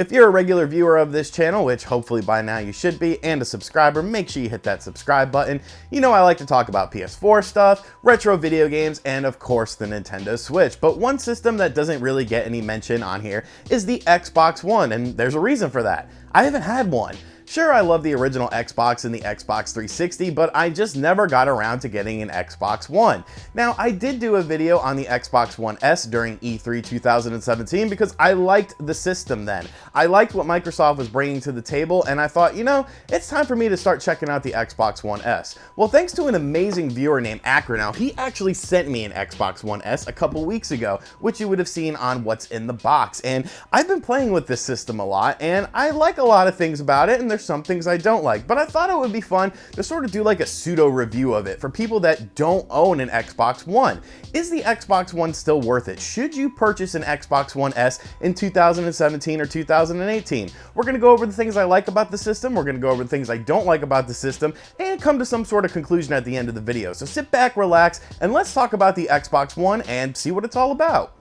If you're a regular viewer of this channel, which hopefully by now you should be, and a subscriber, make sure you hit that subscribe button. You know I like to talk about PS4 stuff, retro video games, and of course the Nintendo Switch. But one system that doesn't really get any mention on here is the Xbox One, and there's a reason for that. I haven't had one. Sure, I love the original Xbox and the Xbox 360, but I just never got around to getting an Xbox One. Now, I did do a video on the Xbox One S during E3 2017 because I liked the system then. I liked what Microsoft was bringing to the table, and I thought, you know, it's time for me to start checking out the Xbox One S. Well, thanks to an amazing viewer named Acronow, he actually sent me an Xbox One S a couple weeks ago, which you would have seen on What's in the Box. And I've been playing with this system a lot, and I like a lot of things about it, and there's some things I don't like, but I thought it would be fun to sort of do like a pseudo review of it for people that don't own an Xbox One. Is the Xbox One still worth it? Should you purchase an Xbox One S in 2017 or 2018? We're going to go over the things I like about the system, we're going to go over the things I don't like about the system, and come to some sort of conclusion at the end of the video. So sit back, relax, and let's talk about the Xbox One and see what it's all about.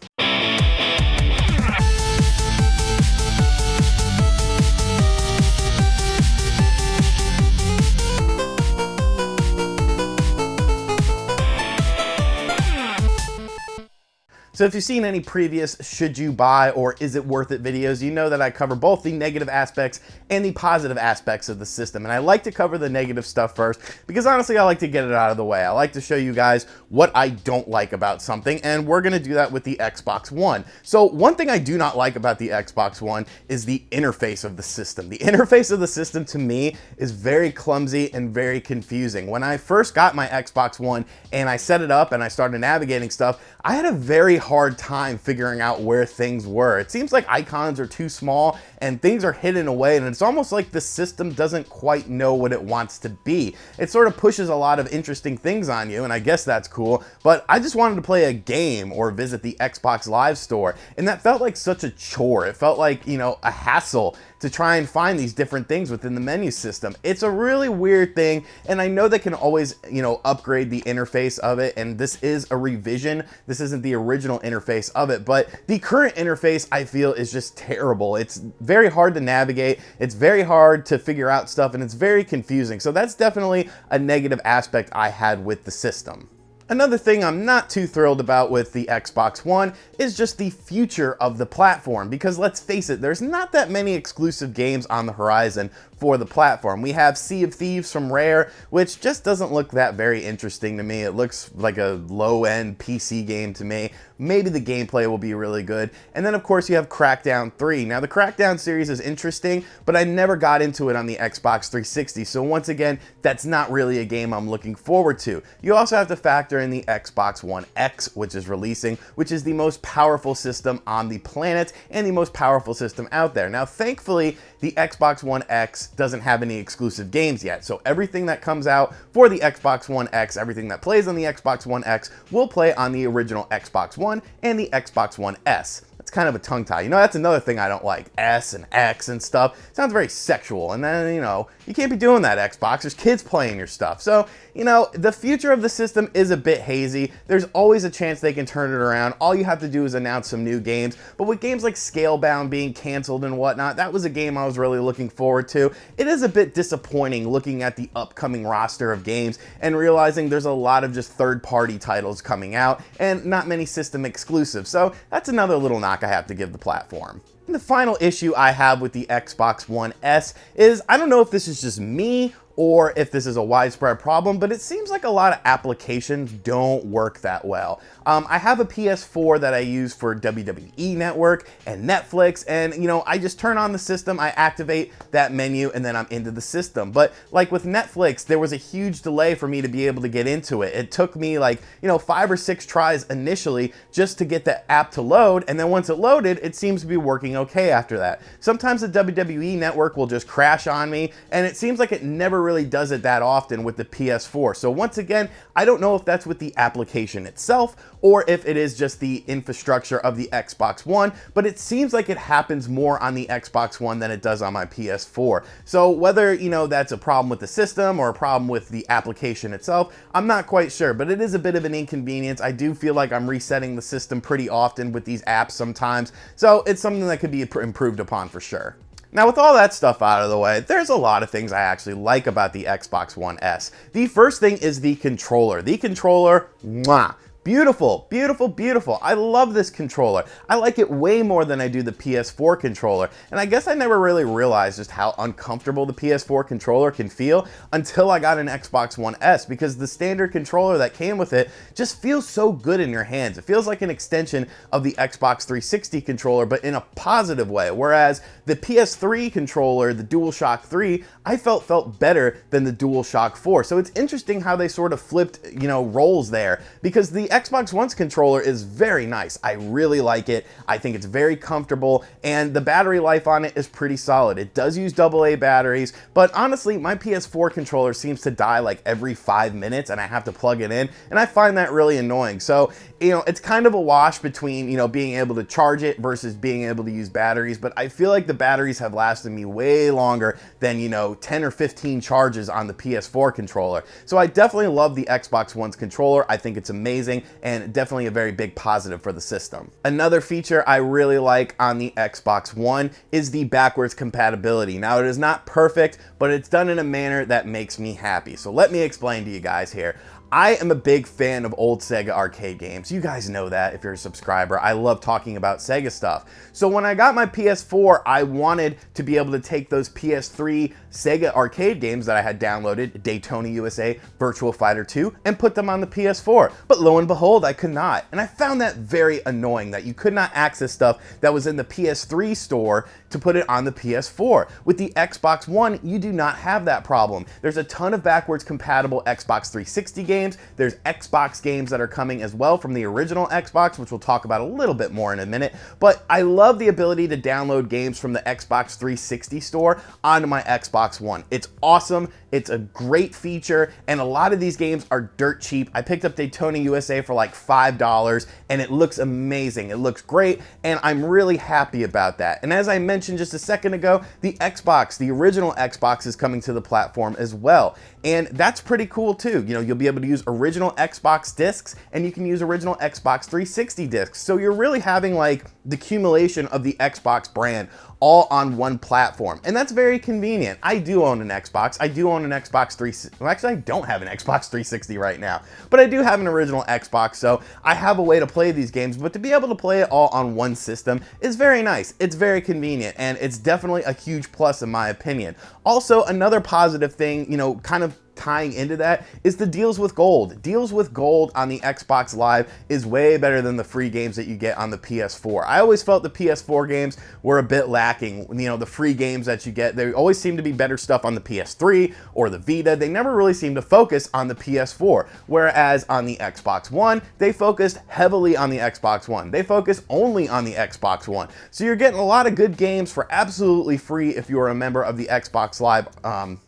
So if you've seen any previous should you buy or is it worth it videos, you know that I cover both the negative aspects and the positive aspects of the system. And I like to cover the negative stuff first because honestly, I like to get it out of the way. I like to show you guys what I don't like about something, and we're gonna do that with the Xbox One. So one thing I do not like about the Xbox One is the interface of the system. The interface of the system to me is very clumsy and very confusing. When I first got my Xbox One and I set it up and I started navigating stuff, I had a very hard time figuring out where things were. It seems like icons are too small and things are hidden away, and it's almost like the system doesn't quite know what it wants to be. It sort of pushes a lot of interesting things on you, and I guess that's cool, but I just wanted to play a game or visit the Xbox Live store, and that felt like such a chore. It felt like, you know, a hassle to try and find these different things within the menu system. It's a really weird thing, and I know they can always, you know, upgrade the interface of it, and this is a revision. This isn't the original interface of it, but the current interface I feel is just terrible. It's very hard to navigate, it's very hard to figure out stuff, and it's very confusing. So that's definitely a negative aspect I had with the system. Another thing I'm not too thrilled about with the Xbox One is just the future of the platform, because let's face it, there's not that many exclusive games on the horizon for the platform. We have Sea of Thieves from Rare, which just doesn't look that very interesting to me. It looks like a low-end PC game to me. Maybe the gameplay will be really good. And then of course you have Crackdown 3. Now the Crackdown series is interesting, but I never got into it on the Xbox 360. So once again, that's not really a game I'm looking forward to. You also have to factor in the Xbox One X, which is releasing, which is the most powerful system on the planet and the most powerful system out there. Now thankfully, the Xbox One X doesn't have any exclusive games yet. So everything that comes out for the Xbox One X, everything that plays on the Xbox One X will play on the original Xbox One and the Xbox One S. That's kind of a tongue tie. You know, that's another thing I don't like. S and X and stuff. It sounds very sexual. And then, you know, you can't be doing that, Xbox. There's kids playing your stuff. So, you know, the future of the system is a bit hazy. There's always a chance they can turn it around. All you have to do is announce some new games. But with games like Scalebound being canceled and whatnot, that was a game I was really looking forward to. It is a bit disappointing looking at the upcoming roster of games and realizing there's a lot of just third-party titles coming out and not many system exclusives. So that's another little knock I have to give the platform. And the final issue I have with the Xbox One S is, I don't know if this is just me or if this is a widespread problem, but it seems like a lot of applications don't work that well. I have a PS4 that I use for WWE Network and Netflix, and you know, I just turn on the system, I activate that menu, and then I'm into the system. But like with Netflix, there was a huge delay for me to be able to get into it. It took me like, you know, 5 or 6 tries initially just to get the app to load, and then once it loaded, it seems to be working okay after that. Sometimes the WWE Network will just crash on me, and it seems like it never never really does it that often with the PS4. So once again, I don't know if that's with the application itself or if it is just the infrastructure of the Xbox One, but it seems like it happens more on the Xbox One than it does on my PS4. So whether, you know, that's a problem with the system or a problem with the application itself, I'm not quite sure, but it is a bit of an inconvenience. I do feel like I'm resetting the system pretty often with these apps sometimes, so it's something that could be improved upon for sure. Now, with all that stuff out of the way, there's a lot of things I actually like about the Xbox One S. The first thing is the controller. The controller, mwah. Beautiful, beautiful, beautiful. I love this controller. I like it way more than I do the PS4 controller. And I guess I never really realized just how uncomfortable the PS4 controller can feel until I got an Xbox One S, because the standard controller that came with it just feels so good in your hands. It feels like an extension of the Xbox 360 controller, but in a positive way. Whereas the PS3 controller, the DualShock 3, I felt better than the DualShock 4. So it's interesting how they sort of flipped, you know, roles there, because the Xbox One's controller is very nice. I really like it. I think it's very comfortable, and the battery life on it is pretty solid. It does use AA batteries, but honestly, my PS4 controller seems to die like every 5 minutes, and I have to plug it in, and I find that really annoying. So, you know, it's kind of a wash between, you know, being able to charge it versus being able to use batteries, but I feel like the batteries have lasted me way longer than, you know, 10 or 15 charges on the PS4 controller. So I definitely love the Xbox One's controller. I think it's amazing, and definitely a very big positive for the system. Another feature I really like on the Xbox One is the backwards compatibility. Now, it is not perfect, but it's done in a manner that makes me happy. So let me explain to you guys here. I am a big fan of old Sega arcade games. You guys know that if you're a subscriber. I love talking about Sega stuff. So when I got my PS4, I wanted to be able to take those PS3 Sega arcade games that I had downloaded, Daytona USA, Virtua Fighter 2, and put them on the PS4. But lo and behold, I could not. And I found that very annoying that you could not access stuff that was in the PS3 store to put it on the PS4. With the Xbox One, you do not have that problem. There's a ton of backwards compatible Xbox 360 games. There's Xbox games that are coming as well from the original Xbox, which we'll talk about a little bit more in a minute. But I love the ability to download games from the Xbox 360 store onto my Xbox One. It's awesome. It's a great feature, and a lot of these games are dirt cheap. I picked up Daytona USA for like $5, and it looks amazing. It looks great, and I'm really happy about that. And as I mentioned just a second ago, the Xbox, the original Xbox, is coming to the platform as well. And that's pretty cool too. You know, you'll be able to use original Xbox discs, and you can use original Xbox 360 discs. So you're really having like the accumulation of the Xbox brand all on one platform. And that's very convenient. I do own an Xbox. I do own an Xbox 360. Well, actually, I don't have an Xbox 360 right now, but I do have an original Xbox, so I have a way to play these games, but to be able to play it all on one system is very nice. It's very convenient, and it's definitely a huge plus in my opinion. Also, another positive thing, you know, kind of tying into that is the deals with gold. Deals with gold on the Xbox Live is way better than the free games that you get on the PS4. I always felt the PS4 games were a bit lacking. You know, the free games that you get, there always seem to be better stuff on the PS3 or the Vita. They never really seem to focus on the PS4. Whereas on the Xbox One, they focused heavily on the Xbox One. They focus only on the Xbox One. So you're getting a lot of good games for absolutely free if you're a member of the Xbox Live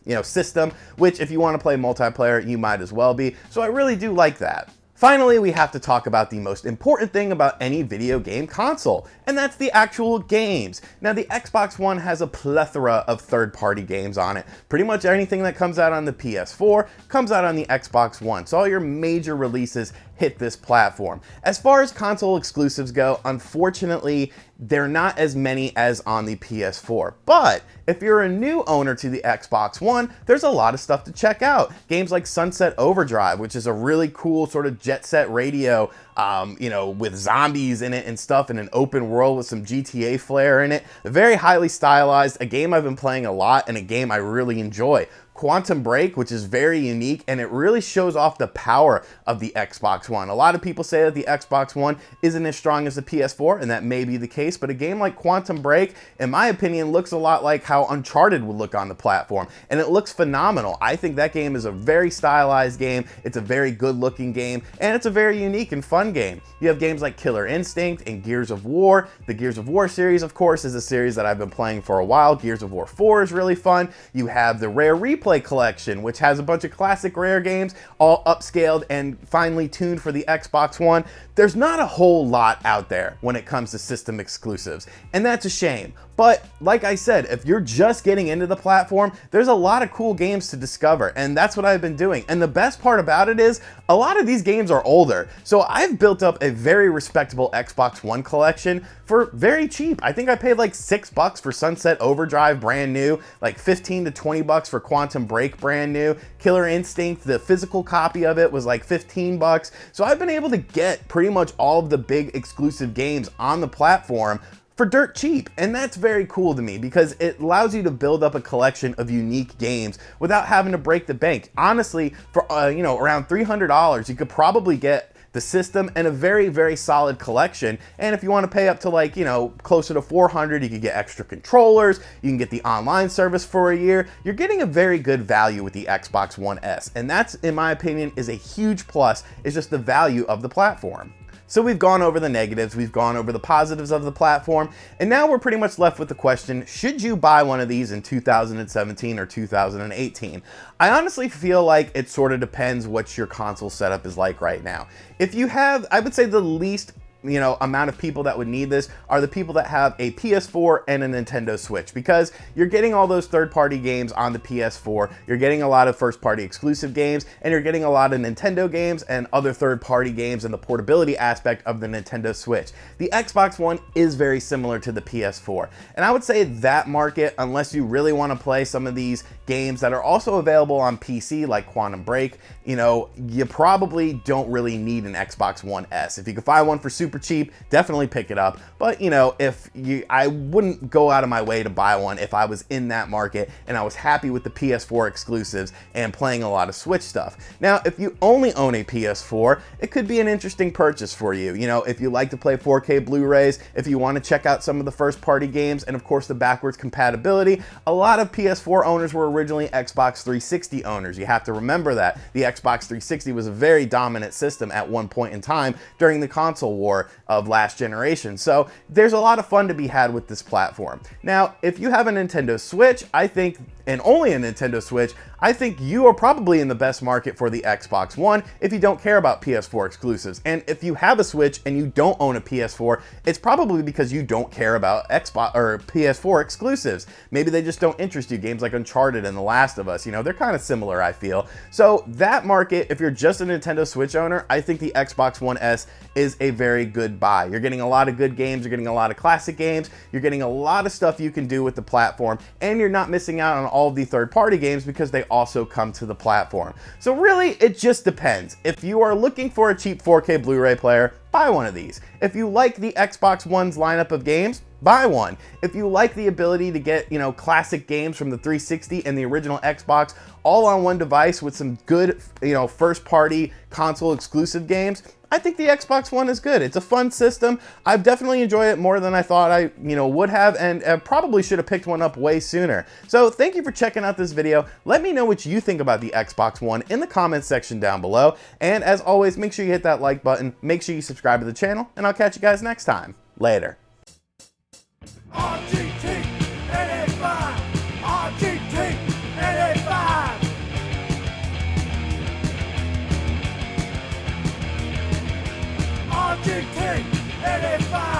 you know, system, which if you want to play multiplayer, you might as well be. So I really do like that. Finally, we have to talk about the most important thing about any video game console, and that's the actual games. Now, the Xbox One has a plethora of third-party games on it. Pretty much anything that comes out on the PS4 comes out on the Xbox One, so all your major releases hit this platform. As far as console exclusives go, unfortunately, they're not as many as on the PS4. But if you're a new owner to the Xbox One, there's a lot of stuff to check out. Games like Sunset Overdrive, which is a really cool sort of jet set radio, you know, with zombies in it and stuff, in an open world with some GTA flair in it. Very highly stylized, a game I've been playing a lot and a game I really enjoy. Quantum Break, which is very unique, and it really shows off the power of the Xbox One. A lot of people say that the Xbox One isn't as strong as the PS4, and that may be the case, but a game like Quantum Break, in my opinion, looks a lot like how Uncharted would look on the platform, and it looks phenomenal. I think that game is a very stylized game, it's a very good-looking game, and it's a very unique and fun game. You have games like Killer Instinct and Gears of War. The Gears of War series, of course, is a series that I've been playing for a while. Gears of War 4 is really fun. You have the Rare Replay Replay Collection, which has a bunch of classic rare games, all upscaled and finely tuned for the Xbox One. There's not a whole lot out there when it comes to system exclusives, and that's a shame. But like I said, if you're just getting into the platform, there's a lot of cool games to discover, and that's what I've been doing. And the best part about it is a lot of these games are older. So I've built up a very respectable Xbox One collection for very cheap. I think I paid like $6 for Sunset Overdrive brand new, like 15 to 20 bucks for Quantum Break brand new. Killer Instinct, the physical copy of it was like 15 bucks. So I've been able to get pretty much all of the big exclusive games on the platform for dirt cheap, and that's very cool to me because it allows you to build up a collection of unique games without having to break the bank. Honestly, for around $300, you could probably get the system and a very, very solid collection. And if you want to pay up to like, closer to $400, you could get extra controllers, you can get the online service for a year. You're getting a very good value with the Xbox One S, and that's, in my opinion, is a huge plus, is just the value of the platform. So we've gone over the negatives, we've gone over the positives of the platform, and now we're pretty much left with the question, should you buy one of these in 2017 or 2018? I honestly feel like it sort of depends what your console setup is like right now. If you have, I would say the least amount of people that would need this are the people that have a PS4 and a Nintendo Switch, because you're getting all those third-party games on the PS4, you're getting a lot of first-party exclusive games, and you're getting a lot of Nintendo games and other third-party games and the portability aspect of the Nintendo Switch. The Xbox One is very similar to the PS4, and I would say that market, unless you really want to play some of these games that are also available on PC like Quantum Break, you probably don't really need an Xbox One S. If you can find one for super cheap, definitely pick it up. But I wouldn't go out of my way to buy one if I was in that market and I was happy with the PS4 exclusives and playing a lot of Switch stuff. Now, if you only own a PS4, it could be an interesting purchase for you. If you like to play 4K Blu-rays, if you want to check out some of the first-party games, and of course the backwards compatibility. A lot of PS4 owners were originally Xbox 360 owners. You have to remember that. The Xbox 360 was a very dominant system at one point in time during the console war of last generation. So there's a lot of fun to be had with this platform. Now, if you have a Nintendo Switch, I think, and only a Nintendo Switch, I think you are probably in the best market for the Xbox One if you don't care about PS4 exclusives. And if you have a Switch and you don't own a PS4, it's probably because you don't care about Xbox or PS4 exclusives. Maybe they just don't interest you. Games like Uncharted and The Last of Us, they're kind of similar, I feel. So that market, if you're just a Nintendo Switch owner, I think the Xbox One S is a very good buy. You're getting a lot of good games, you're getting a lot of classic games, you're getting a lot of stuff you can do with the platform, and you're not missing out on all of the third-party games because they also come to the platform. So really, it just depends. If you are looking for a cheap 4K Blu-ray player, buy one of these. If you like the Xbox One's lineup of games, buy one. If you like the ability to get, classic games from the 360 and the original Xbox all on one device with some good, first-party console exclusive games, I think the Xbox One is good. It's a fun system. I've definitely enjoyed it more than I thought I, would have, and probably should have picked one up way sooner. So thank you for checking out this video. Let me know what you think about the Xbox One in the comments section down below. And as always, make sure you hit that like button, make sure you subscribe to the channel, and I'll catch you guys next time. Later. RGT NA5, RGT NA5. RGT NA5.